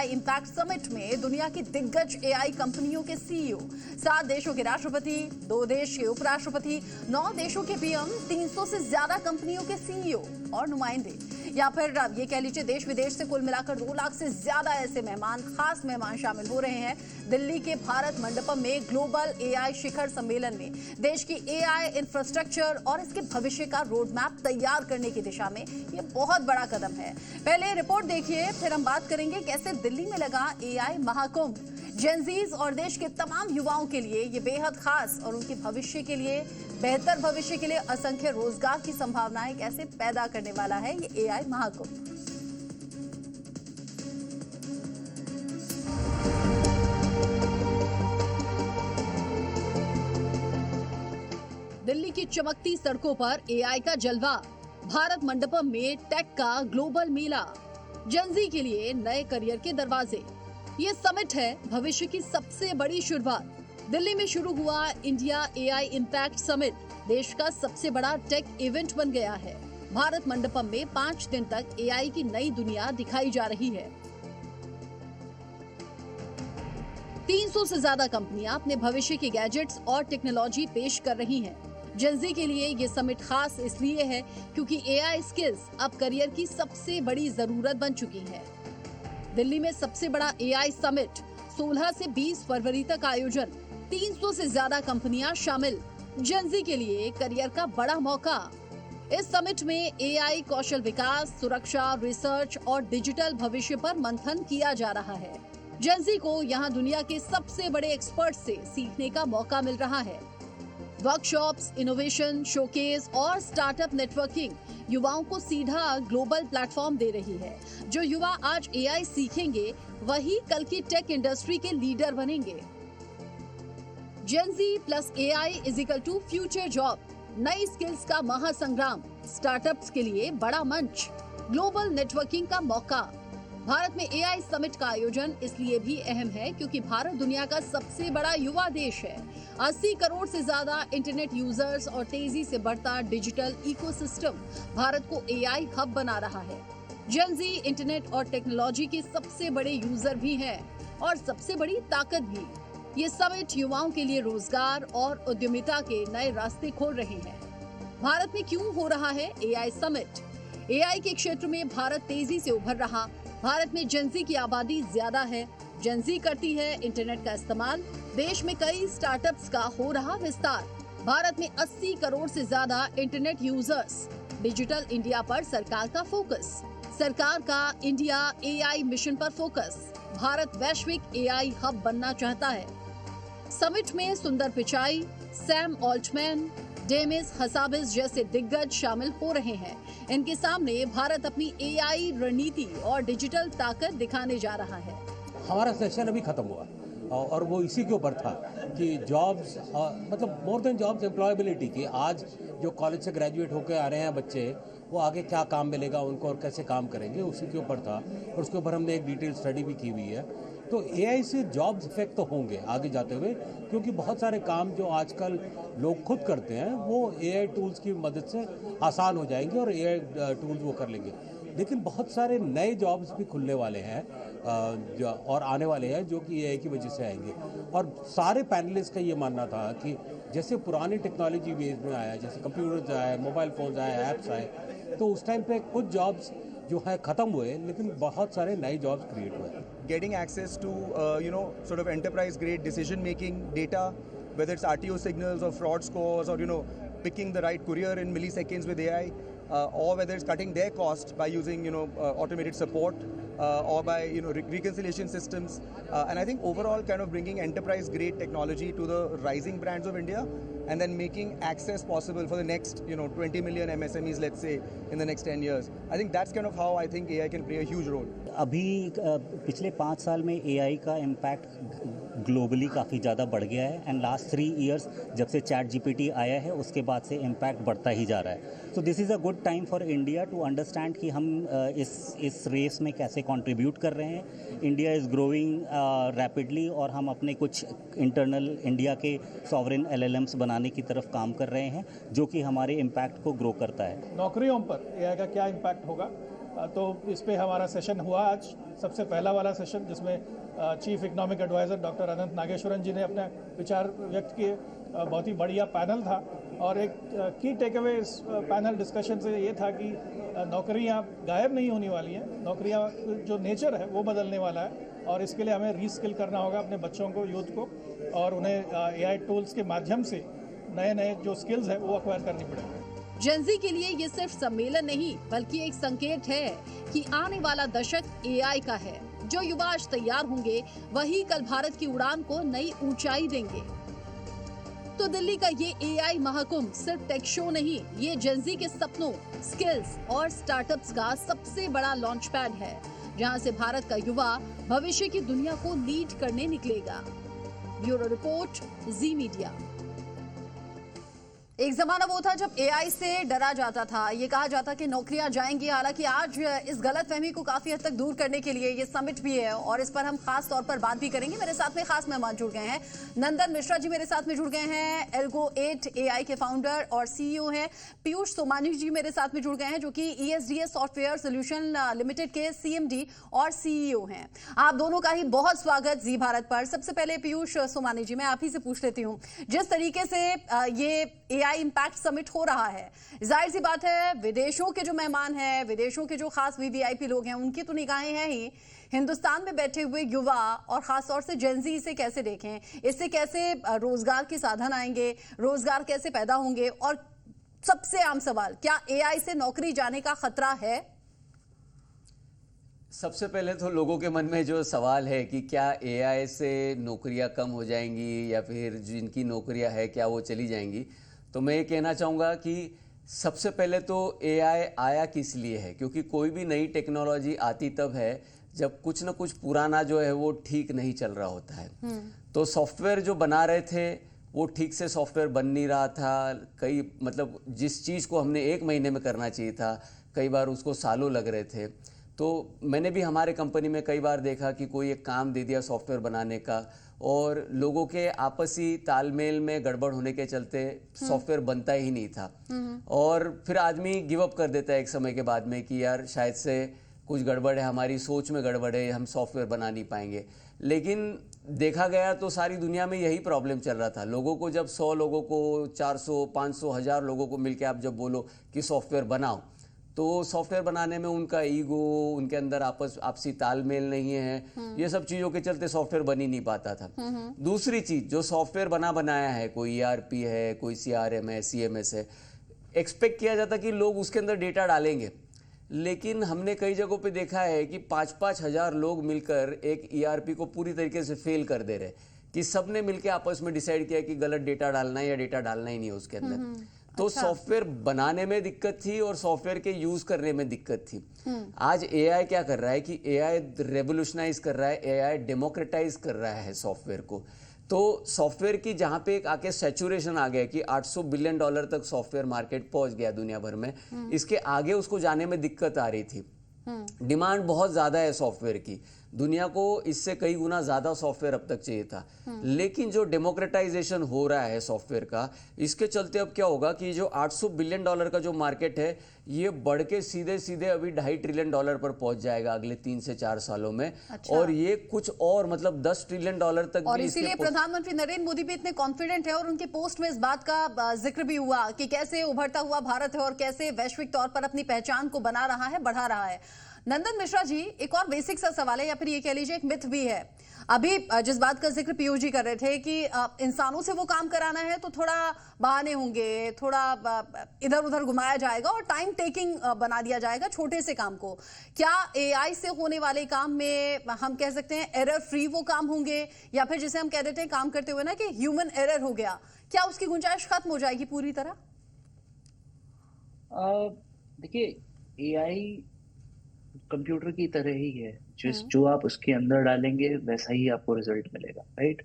AI impact summit में दुनिया की दिग्गज एआई कंपनियों के सीईओ, 7 देशों के राष्ट्रपति, 2 देश के उपराष्ट्रपति, 9 देशों के पीएम, 300 से ज्यादा कंपनियों के सीईओ और नुमाइंदे, या फिर ये कह लीजिए देश विदेश से कुल मिलाकर 2 लाख से ज्यादा ऐसे मेहमान, खास मेहमान शामिल हो रहे हैं दिल्ली के भारत मंडपम में ग्लोबल एआई शिखर सम्मेलन में। देश की एआई इंफ्रास्ट्रक्चर और इसके भविष्य का रोड मैप तैयार करने की दिशा में ये बहुत बड़ा कदम है। पहले रिपोर्ट देखिए, फिर हम बात करेंगे कैसे दिल्ली में लगा एआई महाकुंभ। जेनजीज और देश के तमाम युवाओं के लिए ये बेहद खास और उनके भविष्य के लिए, बेहतर भविष्य के लिए असंख्य रोजगार की संभावनाएं कैसे पैदा करने वाला है ये एआई महाकुंभ। दिल्ली की चमकती सड़कों पर एआई का जलवा, भारत मंडपम में टेक का ग्लोबल मेला, जेनजी के लिए नए करियर के दरवाजे। ये समिट है भविष्य की सबसे बड़ी शुरुआत। दिल्ली में शुरू हुआ इंडिया एआई इम्पैक्ट समिट देश का सबसे बड़ा टेक इवेंट बन गया है। भारत मंडपम में 5 दिन तक एआई की नई दुनिया दिखाई जा रही है। 300 से ज्यादा कंपनियां अपने भविष्य के गैजेट्स और टेक्नोलॉजी पेश कर रही हैं। जेनजी के लिए ये समिट खास इसलिए है क्योंकि एआई स्किल्स अब करियर की सबसे बड़ी जरूरत बन चुकी है। दिल्ली में सबसे बड़ा एआई समिट 16 से 20 फरवरी तक आयोजन, 300 से ज्यादा कंपनियां शामिल, जेनजी के लिए करियर का बड़ा मौका। इस समिट में एआई कौशल विकास, सुरक्षा, रिसर्च और डिजिटल भविष्य पर मंथन किया जा रहा है। जेनजी को यहाँ दुनिया के सबसे बड़े एक्सपर्ट से सीखने का मौका मिल रहा है। वर्कशॉप्स, इनोवेशन, शोकेस और स्टार्टअप नेटवर्किंग युवाओं को सीधा ग्लोबल प्लेटफॉर्म दे रही है। जो युवा आज एआई सीखेंगे वही कल की टेक इंडस्ट्री के लीडर बनेंगे। Gen Z plus AI is equal to future job, नई स्किल्स का महासंग्राम, स्टार्टअप्स के लिए बड़ा मंच, ग्लोबल नेटवर्किंग का मौका। भारत में एआई समिट का आयोजन इसलिए भी अहम है क्योंकि भारत दुनिया का सबसे बड़ा युवा देश है। 80 करोड़ से ज्यादा इंटरनेट यूजर्स और तेजी से बढ़ता डिजिटल इकोसिस्टम भारत को एआई हब बना रहा है। जेनजी इंटरनेट और टेक्नोलॉजी के सबसे बड़े यूजर भी हैं और सबसे बड़ी ताकत भी। ये समिट युवाओं के लिए रोजगार और उद्यमिता के नए रास्ते खोल रहे हैं। भारत में क्यों हो रहा है एआई समिट? एआई के क्षेत्र में भारत तेजी से उभर रहा। भारत में जेनजी की आबादी ज्यादा है। जेनजी करती है इंटरनेट का इस्तेमाल। देश में कई स्टार्टअप्स का हो रहा विस्तार। भारत में 80 करोड़ से ज्यादा इंटरनेट यूजर्स। डिजिटल इंडिया पर सरकार का फोकस। सरकार का इंडिया एआई मिशन पर फोकस। भारत वैश्विक एआई हब बनना चाहता है। समिट में सुंदर Pichai, Sam Altman, Demis Hassabis जैसे दिग्गज शामिल हो रहे हैं। इनके सामने भारत अपनी एआई रणनीति और डिजिटल ताकत दिखाने जा रहा है। हमारा सेशन अभी खत्म हुआ और वो इसी के ऊपर था कि जॉब्स, मतलब मोर देन जॉब्स, एम्प्लॉयबिलिटी की। आज जो कॉलेज से ग्रेजुएट होकर आ रहे हैं बच्चे, वो आगे क्या काम मिलेगा उनको और कैसे काम करेंगे, उसी के ऊपर था। और उसके ऊपर हमने एक डिटेल स्टडी भी की हुई है। तो एआई से जॉब्स इफेक्ट तो होंगे आगे जाते हुए, क्योंकि बहुत सारे काम जो आजकल लोग खुद करते हैं वो एआई टूल्स की मदद से आसान हो जाएंगे और एआई टूल्स वो कर लेंगे। लेकिन बहुत सारे नए जॉब्स भी खुलने वाले हैं और आने वाले हैं जो कि एआई की वजह से आएंगे। और सारे पैनलिस्ट का ये मानना था कि जैसे पुरानी टेक्नोलॉजी बेस में आया, जैसे कंप्यूटर्स आए, मोबाइल फोन्स आए, ऐप्स आए, तो उस टाइम पे कुछ जॉब्स जो है खत्म हुए, लेकिन बहुत सारे नए जॉब्स क्रिएट हुए। Getting access to sort of enterprise grade decision making data, whether it's RTO signals or fraud scores, or picking the right courier in milliseconds with AI, or whether it's cutting their cost by using automated support, or by reconciliation systems, and I think overall kind of bringing enterprise grade technology to the rising brands of India, and then making access possible for the next 20 million MSMEs, let's say, in the next 10 years. I think that's kind of how I think AI can play a huge role. अभी पिछले 5 साल में AI का impact globally काफ़ी ज़्यादा बढ़ गया है। एंड लास्ट 3 इयर्स जब से चैट जीपीटी आया है उसके बाद से इम्पैक्ट बढ़ता ही जा रहा है। So this is a good time for India to understand कि हम इस रेस में कैसे कंट्रीब्यूट कर रहे हैं। इंडिया इज़ ग्रोइंग रैपिडली और हम अपने कुछ इंटरनल इंडिया के सॉवरेन एलएलएम्स बनाने की तरफ काम कर रहे हैं जो कि हमारे इम्पैक्ट को ग्रो करता है। नौकरियों पर एआई का क्या इम्पैक्ट होगा तो इस पे हमारा सेशन हुआ आज, सबसे पहला वाला सेशन, जिसमें चीफ इकोनॉमिक एडवाइज़र डॉक्टर अनंत नागेश्वरन जी ने अपने विचार व्यक्त किए। बहुत ही बढ़िया पैनल था और एक की टेक अवे इस पैनल डिस्कशन से ये था कि नौकरियां गायब नहीं होने वाली हैं, नौकरियां जो नेचर है वो बदलने वाला है और इसके लिए हमें रीस्किल करना होगा अपने बच्चों को, यूथ को, और उन्हें एआई टूल्स के माध्यम से नए नए जो स्किल्स है वो अक्वायर करनी पड़ेगी। जेनजी के लिए ये सिर्फ सम्मेलन नहीं बल्कि एक संकेत है कि आने वाला दशक एआई का है। जो युवा आज तैयार होंगे वही कल भारत की उड़ान को नई ऊंचाई देंगे। तो दिल्ली का ये एआई महाकुंभ सिर्फ टेक शो नहीं, ये जेनजी के सपनों, स्किल्स और स्टार्टअप्स का सबसे बड़ा लॉन्च पैड है, जहां से भारत का युवा भविष्य की दुनिया को लीड करने निकलेगा। ब्यूरो रिपोर्ट, जी मीडिया। एक जमाना वो था जब एआई से डरा जाता था, ये कहा जाता कि नौकरियां जाएंगी। हालांकि आज इस गलतफहमी को काफी हद तक दूर करने के लिए ये समिट भी है और इस पर हम खास तौर पर बात भी करेंगे। मेरे साथ में खास मेहमान जुड़ गए हैं। नंदन मिश्रा जी मेरे साथ में जुड़ गए हैं, एल्गो 8 एआई के फाउंडर और सीईओ हैं। पीयूष सोमानी जी मेरे साथ में जुड़ गए हैं, जो कि ESDS सॉफ्टवेयर सोल्यूशन लिमिटेड के CMD और सीईओ हैं। आप दोनों का ही बहुत स्वागत जी भारत पर। सबसे पहले पीयूष सोमानी जी, मैं आप ही से पूछ लेती हूँ, जिस तरीके से ये एआई इंपैक्ट समिट हो रहा है, जाहिर सी बात है विदेशों के जो मेहमान हैं, विदेशों के जो खास VVIP लोग हैं, उनकी तो निगाहें हैं ही। हिंदुस्तान में बैठे हुए युवा और खासतौर से जेनजी इसे कैसे देखें, इससे कैसे रोजगार के साधन आएंगे, रोजगार कैसे पैदा होंगे, और सबसे आम सवाल, क्या एआई से नौकरी जाने का खतरा है? सबसे पहले तो लोगों के मन में जो सवाल है कि क्या एआई से नौकरियां कम हो जाएंगी या फिर जिनकी नौकरियां है क्या वो चली जाएंगी, तो मैं ये कहना चाहूँगा कि सबसे पहले तो एआई आया किस लिए है, क्योंकि कोई भी नई टेक्नोलॉजी आती तब है जब कुछ ना कुछ पुराना जो है वो ठीक नहीं चल रहा होता है। तो सॉफ्टवेयर जो बना रहे थे वो ठीक से सॉफ्टवेयर बन नहीं रहा था। कई मतलब जिस चीज़ को हमने 1 महीने में करना चाहिए था, कई बार उसको सालों लग रहे थे। तो मैंने भी हमारे कंपनी में कई बार देखा कि कोई एक काम दे दिया सॉफ्टवेयर बनाने का और लोगों के आपसी तालमेल में गड़बड़ होने के चलते सॉफ्टवेयर बनता ही नहीं था। और फिर आदमी गिव अप कर देता है एक समय के बाद में कि यार शायद से कुछ गड़बड़ है, हमारी सोच में गड़बड़ है, हम सॉफ्टवेयर बना नहीं पाएंगे। लेकिन देखा गया तो सारी दुनिया में यही प्रॉब्लम चल रहा था। लोगों को जब 100 लोगों को, 400, 500, 1000 लोगों को मिलकर आप जब बोलो कि सॉफ्टवेयर बनाओ, तो सॉफ्टवेयर बनाने में उनका ईगो, उनके अंदर आपसी तालमेल नहीं है, ये सब चीज़ों के चलते सॉफ्टवेयर बन ही नहीं पाता था। दूसरी चीज़, जो सॉफ्टवेयर बनाया है, कोई ERP है, कोई CRM है, CMS है, एक्सपेक्ट किया जाता कि लोग उसके अंदर डेटा डालेंगे। लेकिन हमने कई जगहों पे देखा है कि 5-5 हज़ार लोग मिलकर एक ERP को पूरी तरीके से फेल कर दे रहे, कि सब ने मिलकर आपस में डिसाइड किया कि गलत डेटा डालना है या डेटा डालना ही नहीं है उसके अंदर। तो अच्छा। सॉफ्टवेयर बनाने में दिक्कत थी और सॉफ्टवेयर के यूज करने में दिक्कत थी। आज एआई क्या कर रहा है कि एआई रेवोल्यूशनाइज कर रहा है, एआई डेमोक्रेटाइज कर रहा है सॉफ्टवेयर को। तो सॉफ्टवेयर की जहां पे एक आके सैचुरेशन आ गया कि $800 बिलियन तक सॉफ्टवेयर मार्केट पहुंच गया दुनिया भर में, इसके आगे उसको जाने में दिक्कत आ रही थी। डिमांड बहुत ज्यादा है सॉफ्टवेयर की, दुनिया को इससे कई गुना ज्यादा सॉफ्टवेयर अब तक चाहिए था। लेकिन जो डेमोक्रेटाइजेशन हो रहा है सॉफ्टवेयर का, इसके चलते अब क्या होगा कि जो $800 बिलियन का जो मार्केट है, ये बढ़ के सीधे सीधे अभी $2.5 ट्रिलियन पर पहुंच जाएगा अगले 3 से 4 सालों में। अच्छा। और ये कुछ और मतलब $10 ट्रिलियन तक। और इसीलिए प्रधानमंत्री नरेंद्र मोदी भी इतने कॉन्फिडेंट है और उनके पोस्ट में इस बात का जिक्र भी हुआ कि कैसे उभरता हुआ भारत है और कैसे वैश्विक तौर पर अपनी पहचान को बना रहा है, बढ़ा रहा है। नंदन मिश्रा जी, एक और बेसिक सा सवाल है या फिर ये कह लीजिए एक मिथ भी है। अभी जिस बात का जिक्र पीयूष जी कर रहे थे कि इंसानों से वो काम कराना है तो थोड़ा बहाने होंगे, थोड़ा इधर उधर घुमाया जाएगा और टाइम टेकिंग बना दिया जाएगा छोटे से काम को। क्या एआई से होने वाले काम में हम कह सकते हैं एरर फ्री वो काम होंगे, या फिर जिसे हम कह देते हैं काम करते हुए ना कि ह्यूमन एरर हो गया, क्या उसकी गुंजाइश खत्म हो जाएगी पूरी तरह? देखिए, एआई कंप्यूटर की तरह ही है, जो आप उसके अंदर डालेंगे वैसा ही आपको रिजल्ट मिलेगा, राइट?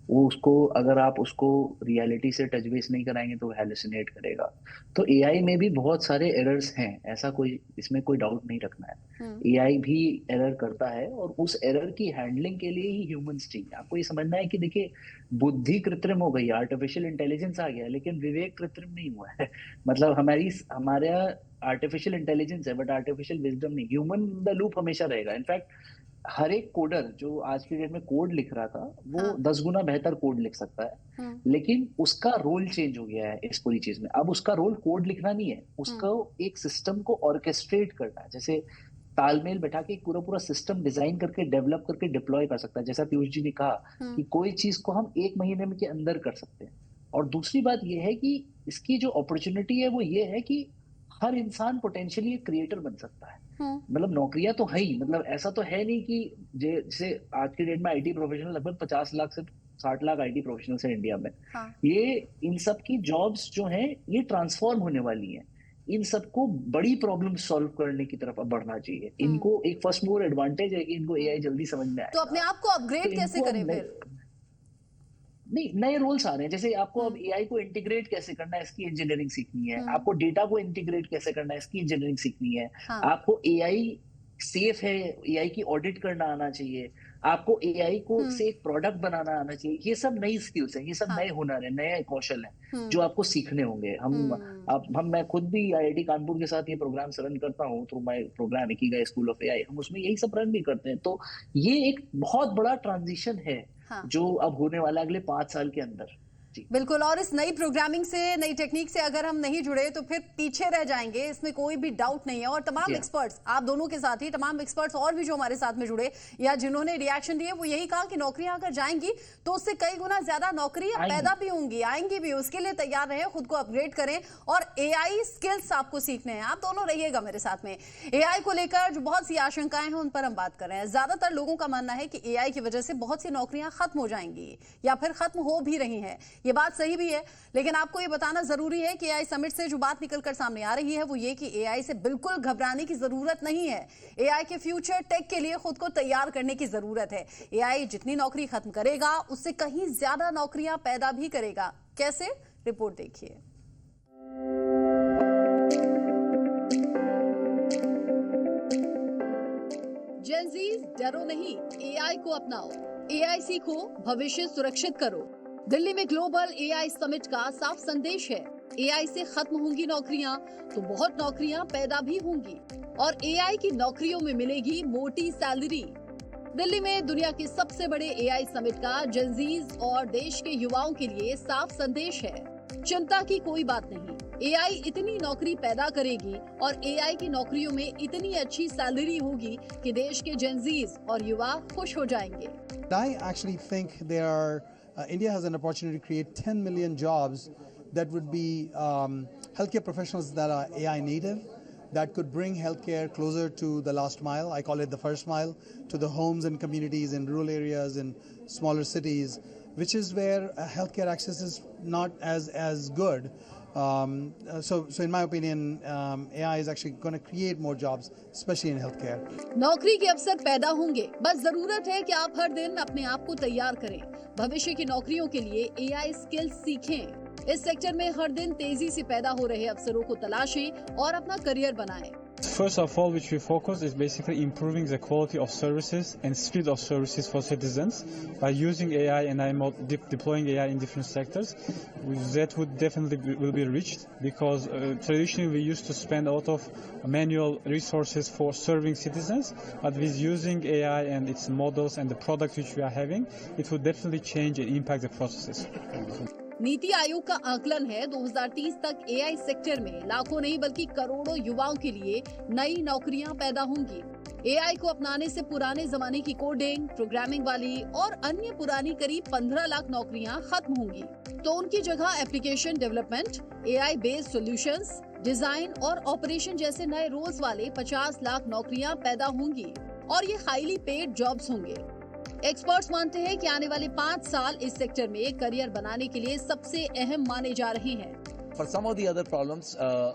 वो उसको अगर आप उसको रियलिटी से टच बेस नहीं कराएंगे तो हेलुसिनेट करेगा। तो एआई में भी बहुत सारे एरर्स हैं, ऐसा कोई इसमें कोई डाउट नहीं रखना है। एआई भी एरर करता है और उस एरर की हैंडलिंग के लिए ही ह्यूमंस चाहिए। आपको ये समझना है कि देखिए, बुद्धि कृत्रिम हो गई, आर्टिफिशियल इंटेलिजेंस आ गया, लेकिन विवेक कृत्रिम नहीं हुआ है। मतलब हमारा आर्टिफिशियल इंटेलिजेंस है बट आर्टिफिशियल विजडम नहीं, ह्यूमन इन द लूप हमेशा रहेगा। इनफैक्ट हर एक कोडर जो आज की डेट में कोड लिख रहा था वो हाँ। 10 गुना बेहतर कोड लिख सकता है, लेकिन उसका रोल चेंज हो गया है इस पूरी चीज में। अब उसका रोल कोड लिखना नहीं है, उसको एक सिस्टम को ऑर्केस्ट्रेट करना है, जैसे तालमेल बैठा के एक पूरा पूरा सिस्टम डिजाइन करके डेवलप करके डिप्लॉय कर सकता है। जैसा पीयूष जी ने कहा कि कोई चीज को हम 1 महीने में के अंदर कर सकते हैं। और दूसरी बात यह है कि इसकी जो अपॉर्चुनिटी है वो ये है कि हर इंसान पोटेंशियली एक क्रिएटर बन सकता है। मतलब नौकरियां तो है ही, मतलब ऐसा तो है नहीं कि जैसे आज की डेट में आईटी प्रोफेशनल लगभग 50 लाख से 60 लाख आईटी प्रोफेशनल्स हैं इंडिया में। ये इन सब की जॉब्स जो हैं ये ट्रांसफॉर्म होने वाली हैं। इन सबको बड़ी प्रॉब्लम सॉल्व करने की तरफ अब बढ़ना चाहिए। इनको एक फर्स्ट मूवर एडवांटेज है कि इनको एआई जल्दी समझ में आएगा। तो अपने आप को अपग्रेड कैसे करें फिर? नहीं, नए रोल्स आ रहे हैं। जैसे आपको अब एआई को इंटीग्रेट कैसे करना है इसकी इंजीनियरिंग सीखनी है, आपको डेटा को इंटीग्रेट कैसे करना है इसकी इंजीनियरिंग सीखनी है, आपको एआई सेफ है एआई की ऑडिट करना आना चाहिए, आपको एआई को से एक प्रोडक्ट बनाना आना चाहिए। ये सब नई स्किल्स हैं, ये सब नए हुनर है, नए कौशल हैं जो आपको सीखने होंगे। मैं खुद भी आईआईटी कानपुर के साथ ये प्रोग्राम रन करता हूँ through my program Ikigai school of AI. हम उसमें यही सब रन भी करते हैं। तो ये एक बहुत बड़ा ट्रांजिशन है जो अब होने वाला अगले 5 साल के अंदर। बिल्कुल, और इस नई प्रोग्रामिंग से, नई टेक्निक से अगर हम नहीं जुड़े तो फिर पीछे रह जाएंगे, इसमें कोई भी डाउट नहीं है। और तमाम एक्सपर्ट्स, आप दोनों के साथ ही तमाम एक्सपर्ट्स और भी जो हमारे साथ में जुड़े या जिन्होंने रिएक्शन दिए वो यही कहा कि नौकरियां अगर जाएंगी तो उससे कई गुना ज्यादा नौकरियां पैदा भी होंगी, आएंगी भी। उसके लिए तैयार रहें, खुद को अपग्रेड करें और एआई स्किल्स आपको सीखने हैं। आप दोनों रहिएगा मेरे साथ में। एआई को लेकर जो बहुत सी आशंकाएं हैं उन पर हम बात कर रहे हैं। ज्यादातर लोगों का मानना है कि एआई की वजह से बहुत सी नौकरियां खत्म हो जाएंगी या फिर खत्म हो भी रही हैं। ये बात सही भी है, लेकिन आपको ये बताना जरूरी है कि एआई समिट से जो बात निकलकर सामने आ रही है वो ये कि एआई से बिल्कुल घबराने की जरूरत नहीं है। एआई के फ्यूचर टेक के लिए खुद को तैयार करने की जरूरत है। एआई जितनी नौकरी खत्म करेगा उससे कहीं ज्यादा नौकरियां पैदा भी करेगा। कैसे? रिपोर्ट देखिए। जेन ज़ीज़, डरो नहीं, एआई को अपनाओ। एआई सीखो, भविष्य सुरक्षित करो। दिल्ली में ग्लोबल एआई समिट का साफ संदेश है। एआई से खत्म होंगी नौकरियां तो बहुत नौकरियां पैदा भी होंगी और एआई की नौकरियों में मिलेगी मोटी सैलरी। दिल्ली में दुनिया के सबसे बड़े एआई समिट का जेन ज़ीज़ और देश के युवाओं के लिए साफ संदेश है। चिंता की कोई बात नहीं, एआई इतनी नौकरी पैदा करेगी और एआई की नौकरियों में इतनी अच्छी सैलरी होगी कि देश के जेन ज़ीज़ और युवा खुश हो जाएंगे। I actually think India has an opportunity to create 10 million jobs that would be healthcare professionals that are AI native, that could bring healthcare closer to the last mile. I call it the first mile, to the homes and communities in rural areas and smaller cities, which is where healthcare access is not as good. So in my opinion, AI is actually going to create more jobs, especially in healthcare. नौकरी के अवसर पैदा होंगे, बस जरूरत है कि आप हर दिन अपने आप को तैयार करें। भविष्य की नौकरियों के लिए एआई स्किल्स सीखें। इस सेक्टर में हर दिन तेजी से पैदा हो रहे अवसरों को तलाशें और अपना करियर बनाएं। First of all, which we focus is basically improving the quality of services and speed of services for citizens by using AI and deploying AI in different sectors. That would definitely will be reached because traditionally we used to spend a lot of manual resources for serving citizens, but with using AI and its models and the products which we are having, it would definitely change and impact the processes. NITI Aayog का आकलन है 2030 तक AI sector में लाखों नहीं बल्कि करोड़ों युवाओं के लिए नई नौकरियां पैदा होंगी। एआई को अपनाने से पुराने जमाने की कोडिंग, प्रोग्रामिंग वाली और अन्य पुरानी करीब 15 लाख नौकरियां खत्म होंगी, तो उनकी जगह application development, AI based solutions, design और ऑपरेशन जैसे नए रोल्स वाले 50 लाख नौकरियां पैदा होंगी और ये हाईली पेड जॉब्स होंगे। एक्सपर्ट्स मानते हैं कि आने वाले 5 साल इस सेक्टर में करियर बनाने के लिए सबसे अहम माने जा रहे हैं। For some of the other problems,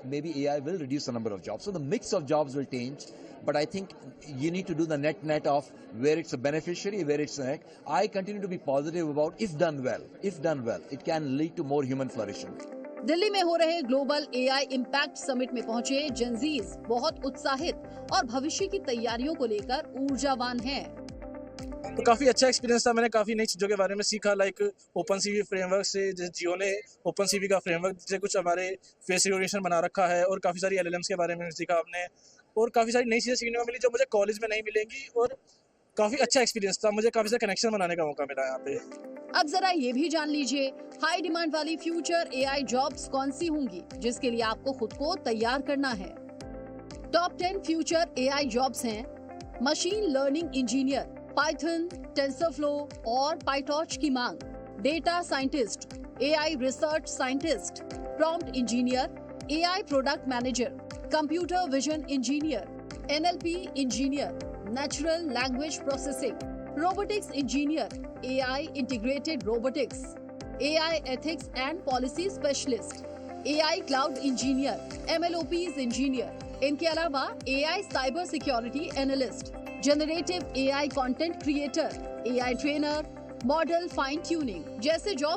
maybe AI will reduce the number of jobs. So the mix of jobs will change. But I think you need to do the net of where it's a beneficiary, where it's a net. I continue to be positive about if done well, it can lead to more human flourishing. Delhi में हो रहे global AI impact summit में पहुंचे Gen Zs बहुत उत्साहित और भविष्य की तैयारियों को लेकर ऊर्जावान हैं। तो काफ़ी अच्छा एक्सपीरियंस था। मैंने काफ़ी नई चीज़ों के बारे में सीखा, लाइक ओपन सीवी फ्रेमवर्क से, जैसे जियो ने ओपन सीवी का फ्रेमवर्क से कुछ हमारे फेस रिकॉग्निशन बना रखा है, और काफ़ी सारी LLMs के बारे में सीखा हमने, और काफ़ी सारी नई चीज़ें सीखने को मिली जो मुझे कॉलेज में नहीं मिलेंगी, और काफ़ी अच्छा एक्सपीरियंस था। मुझे काफ़ी सारे कनेक्शन बनाने का मौका मिला यहाँ पे। अब जरा ये भी जान लीजिए हाई डिमांड वाली फ्यूचर AI जॉब्स कौन सी होंगी, जिसके लिए आपको खुद को तैयार करना है। टॉप 10 फ्यूचर AI जॉब्स हैं: machine learning engineer, Python, TensorFlow और पाइटॉर्च की मांग, data scientist, AI research scientist, prompt engineer, AI product manager, computer vision engineer, NLP engineer, natural language processing, robotics engineer, AI integrated robotics, AI ethics and policy specialist, AI cloud engineer, MLOPs engineer, इनके अलावा AI cyber security analyst, generative AI content creator, AI trainer, model fine tuning जैसे job